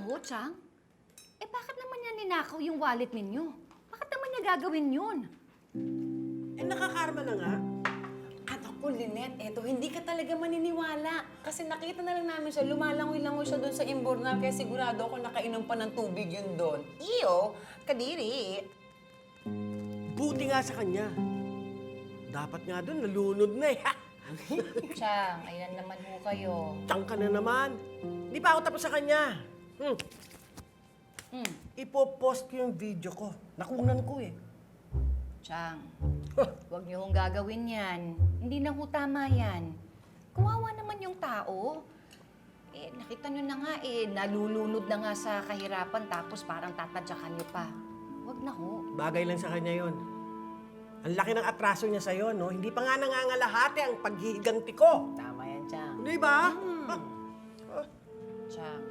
ho, Chang. Eh, bakit naman niya ninakaw yung wallet ninyo? Bakit naman niya gagawin yun? Eh, nakakarma na nga. Anak ko, Lynette, eto, hindi ka talaga maniniwala. Kasi nakita na lang namin siya, lumalangoy-langoy siya doon sa Imbornal, kaya sigurado ako nakainom pa ng tubig yun doon. Iyo, kadiri. Buti nga sa kanya. Dapat nga doon, nalunod na eh. Chang, ayan naman ho kayo. Tiyang ka na naman. Di pa ako tapos sa kanya. Ipopost ko yung video ko. Nakunan ko eh. Chang, huwag niyo hong gagawin yan. Hindi na ho tama yan. Kawawa naman yung tao. Eh, nakita niyo na nga eh, nalulunod na nga sa kahirapan tapos parang tatadyakan niyo pa. Huwag na ho. Bagay lang sa kanya yon. Ang laki ng atraso niya sa'yo, no? Hindi pa nga nangangalahati ang paghihiganti ko. Tama yan, Chang. Di ba? Chang,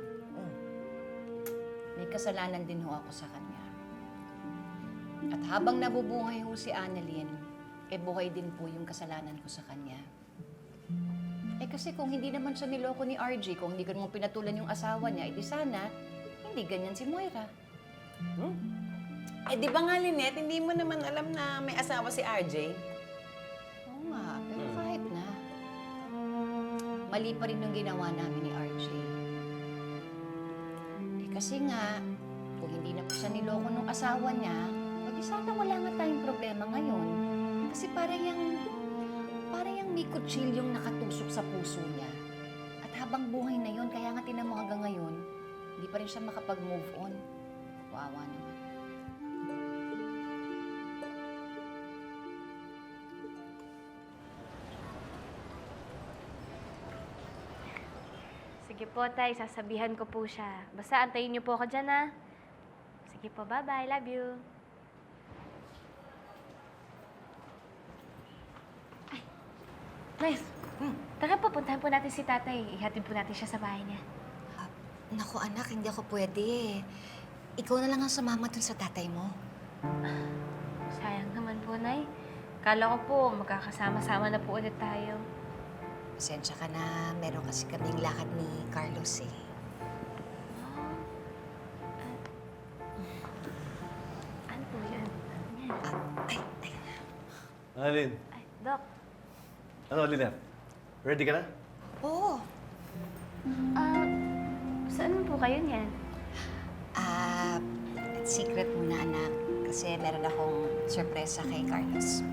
may kasalanan din ho ako sa kanya. At habang nabubuhay ho si Annalyn, eh buhay din po yung kasalanan ko sa kanya. Eh kasi kung hindi naman siya niloko ni RJ, kung hindi ko naman pinatulan yung asawa niya, edi sana, hindi ganyan si Moira. Eh, di ba nga, Lynette, hindi mo naman alam na may asawa si RJ? Oo nga, pero kahit na. Mali pa rin yung ginawa namin ni RJ. Eh kasi nga, kung hindi naman siya niloko ng asawa niya, di sana wala nga tayong problema ngayon. Kasi parang yung may kutsilyong nakatusok sa puso niya. At habang buhay na yun, kaya nga tinan mo hanggang ngayon, hindi pa rin siya makapag-move on. Wawa naman. Sige po, Tay. Sasabihan ko po siya. Basta antayin niyo po ako dyan, ha? Sige po, bye-bye. Love you. Ay, Nice. Tara po, puntahan po natin si Tatay. Ihatid po natin siya sa bahay niya. Naku anak, hindi ako pwede. Ikaw na lang ang sumama dun sa tatay mo. Sayang naman po, Nay. Kala ko po, magkakasama-sama na po ulit tayo. Pasensya ka na, meron kasi kaming lakad ni Carlos eh. Ano po yan? Ay. Annalyn, Ay, Doc. ano, Lynette? Ready ka na? Oo. Saan po kayo niyan? Secret muna anak. Kasi meron akong sorpresa kay Carlos.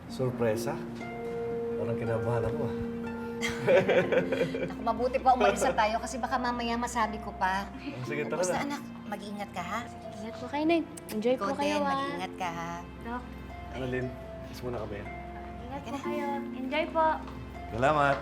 Sorpresa? Parang kinabahan ako ah. Naku, mabuti pa umalis na tayo kasi baka mamaya masabi ko pa. Sige, tara Basta na. anak, mag-iingat ka ha. Ingat po kayo, Nay. Enjoy Ikaw po kayo, din, ha? mag-iingat ka ha. Doc, Annalyn, kiss muna kami. ingat po kayo. Enjoy po. Salamat!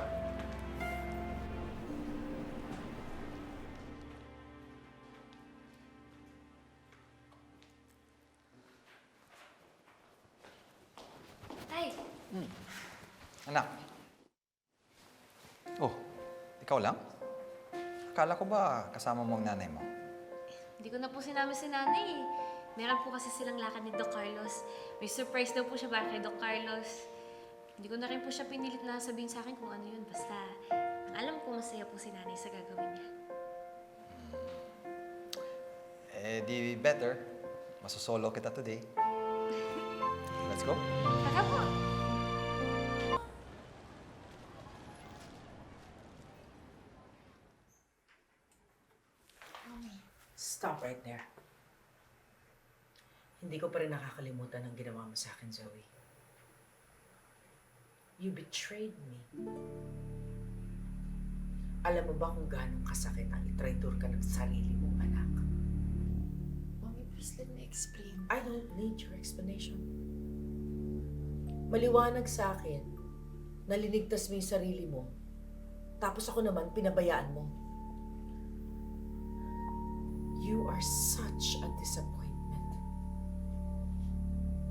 Tay, Anak. Oh, ikaw lang? Akala ko ba kasama mo ang nanay mo? hindi ko na po sinama si nanay eh. Meron po kasi silang lakad ni Doc Carlos. May surprise daw po siya para kay Doc Carlos. Hindi ko na rin po siya pinilit na sabihin sa akin kung ano yun. Basta, ang alam ko masaya po si nanay sa gagawin niya. Eh, di better. Masosolo kita today. Let's go. Tara po! Stop right there. Hindi ko pa rin nakakalimutan ang ginawa mo sa akin, Zoe. You betrayed me. Alam mo ba kung gaano kasakit ang itraitor ka ng sarili mong anak? Mommy, please let me explain. I don't need your explanation. Maliwanag sa akin na linigtas mo yung sarili mo, tapos ako naman pinabayaan mo. You are such a disappointment.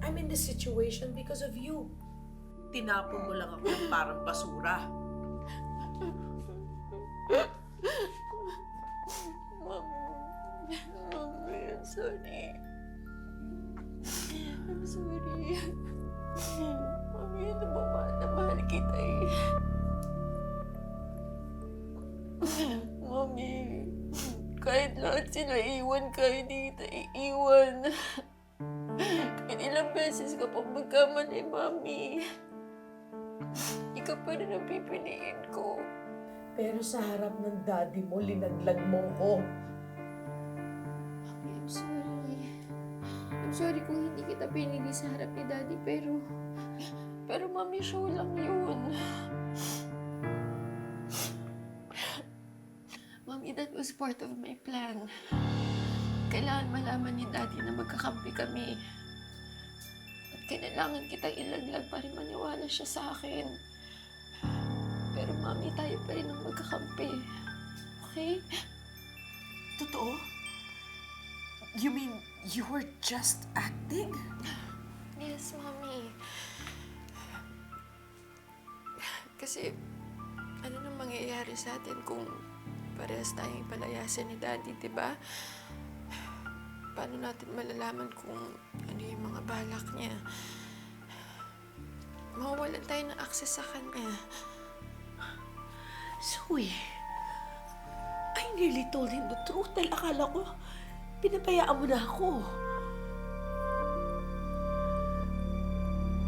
I'm in this situation because of you. Tinapon mo lang ako ng parang basura. Mommy, I'm sorry. I'm sorry. Mommy, ano ba mahal na mahal kita eh. Mommy, Kasi naiiwan ka, hindi kita iiwan. Kahit ilang beses ka pang magkamali, Mami. Ikaw pa rin ang pipiliin ko. Pero sa harap ng daddy mo, linaglag mo ko. Mami, I'm sorry. I'm sorry kung hindi kita pinili sa harap ni Daddy, pero Mami, show lang yun. Mami, that was part of my plan. Kailangan malaman ni Daddy na magkakampi kami. At kailangan kitang ilaglag para maniwala siya sa akin. Pero Mami, tayo pa rin ang magkakampi. Okay? Totoo? You mean you were just acting? Yes, Mami. Kasi, ano nang mangyayari sa atin kung parehas tayong palayasin ni Daddy, di ba? Paano natin malalaman kung ano yung mga balak niya? Mawawalan tayo ng access sa kanya. Zoe, I nearly told him the truth dahil akala ko pinabayaan mo na ako.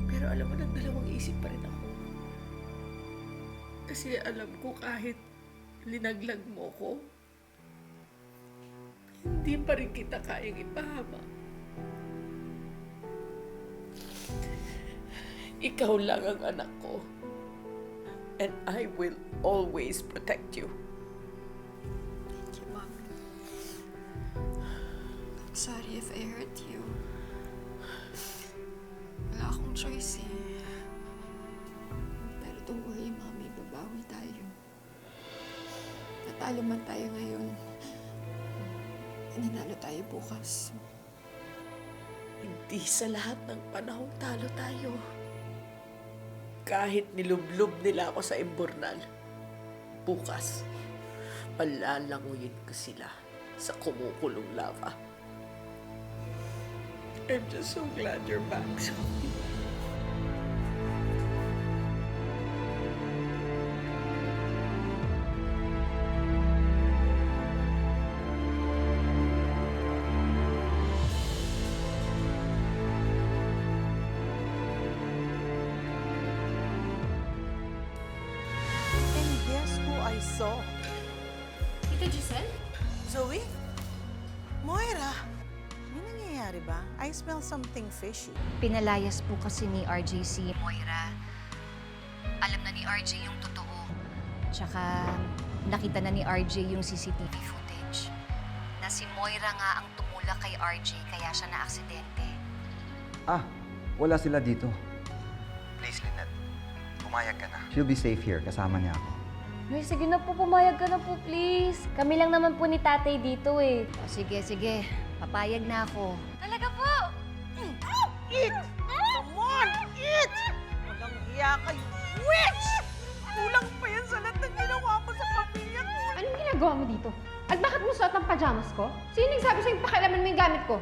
Pero alam mo, nagdalawang isip pa rin ako. Kasi alam ko kahit linaglag mo ko, hindi pa rin kita kayang ipahama. Ikaw lang ang anak ko. And I will always protect you. Thank you, Mommy. I'm sorry if I hurt you. Wala akong choice eh. Pero don't worry, Mommy. Babawi tayo. Natalo man tayo ngayon. Nanalo tayo bukas. Hindi sa lahat ng panahon talo tayo. Kahit nilublob nila ako sa imburnal, bukas, palalanguyin ko sila sa kumukulong lava. I'm just so glad you're back, Zoe. And guess who I saw? Tita Giselle? Zoe? Moira? May nangyayari ba? I smell something fishy. Pinalayas po kasi ni RJ si Moira. Alam na ni RJ yung totoo. Tsaka nakita na ni RJ yung CCTV footage. Na si Moira nga ang tumulak kay RJ kaya siya na-aksidente. Ah, wala sila dito. Please, Lynette. Pumayag ka na. She'll be safe here. Kasama niya ako. May sige na po, pumayag ka na po, please. Kami lang naman po ni tatay dito eh. O, sige. Papayag na ako. Talaga po? Eat! Come on! Eat! Walang hiya kayo. Witch! Kulang pa yan sa lahat ng ginawa mo sa pamilya ko. Anong ginagawa mo dito? At bakit mo suot ang pajamas ko? Sino nagsabi sa'yo pakialaman mo yung gamit ko?